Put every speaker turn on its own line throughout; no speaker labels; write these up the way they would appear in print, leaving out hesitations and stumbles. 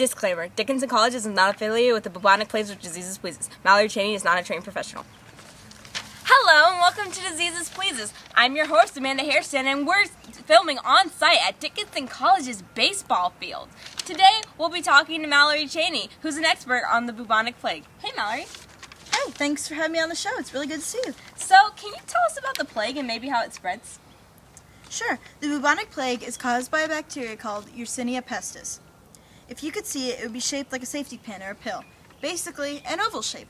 Disclaimer, Dickinson College is not affiliated with the bubonic plagues or diseases pleases. Mallory Cheney is not a trained professional. Hello and welcome to Diseases Pleases. I'm your host, Amanda Hairston, and we're filming on site at Dickinson College's baseball field. Today, we'll be talking to Mallory Cheney, who's an expert on the bubonic plague. Hey, Mallory.
Hi, thanks for having me on the show. It's really good to see you.
So, can you tell us about the plague and maybe how it spreads?
Sure. The bubonic plague is caused by a bacteria called Yersinia pestis. If you could see it, it would be shaped like a safety pin or a pill. Basically, an oval shape.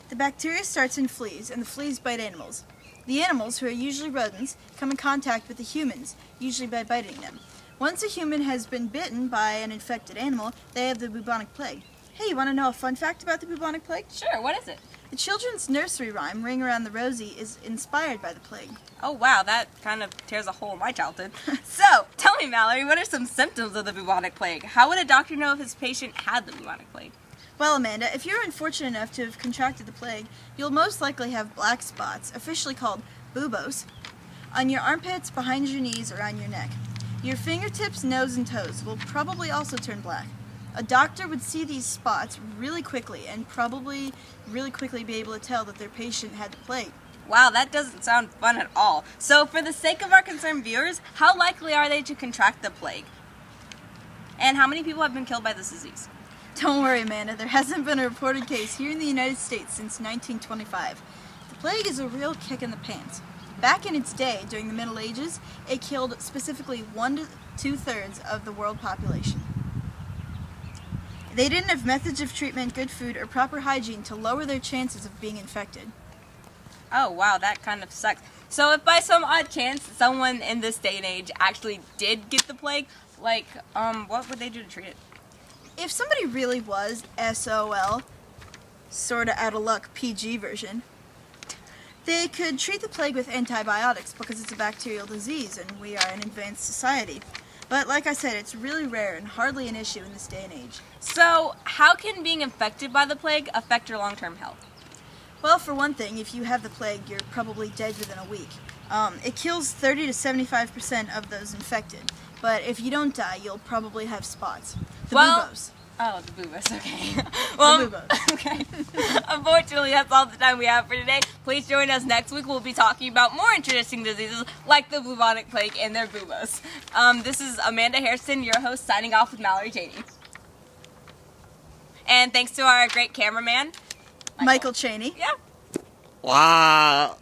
The bacteria starts in fleas, and the fleas bite animals. The animals, who are usually rodents, come in contact with the humans, usually by biting them. Once a human has been bitten by an infected animal, they have the bubonic plague. Hey, you want to know a fun fact about the bubonic plague?
Sure, what is it?
The children's nursery rhyme, Ring Around the Rosie, is inspired by the plague.
Oh wow, that kind of tears a hole in my childhood. So, tell me Mallory, what are some symptoms of the bubonic plague? How would a doctor know if his patient had the bubonic plague?
Well, Amanda, if you're unfortunate enough to have contracted the plague, you'll most likely have black spots, officially called buboes, on your armpits, behind your knees, or on your neck. Your fingertips, nose, and toes will probably also turn black. A doctor would see these spots really quickly and probably really quickly be able to tell that their patient had the plague.
Wow, that doesn't sound fun at all. So for the sake of our concerned viewers, how likely are they to contract the plague? And how many people have been killed by this disease?
Don't worry, Amanda. There hasn't been a reported case here in the United States since 1925. The plague is a real kick in the pants. Back in its day, during the Middle Ages, it killed specifically 1 to 2/3 of the world population. They didn't have methods of treatment, good food, or proper hygiene to lower their chances of being infected.
Oh wow, that kind of sucks. So if by some odd chance someone in this day and age actually did get the plague, like, what would they do to treat it?
If somebody really was SOL, sorta out of luck PG version, they could treat the plague with antibiotics because it's a bacterial disease and we are an advanced society. But like I said, it's really rare and hardly an issue in this day and age.
So how can being infected by the plague affect your long-term health?
Well, for one thing, if you have the plague, you're probably dead within a week. It kills 30 to 75% of those infected. But if you don't die, you'll probably have spots. The buboes.
Oh, the buboes, okay. Well,
the buboes.
Okay. Unfortunately, that's all the time we have for today. Please join us next week. We'll be talking about more interesting diseases like the bubonic plague and their buboes. This is Amanda Hairston, your host, signing off with Mallory Cheney. And thanks to our great cameraman,
Michael Cheney.
Yeah.
Wow.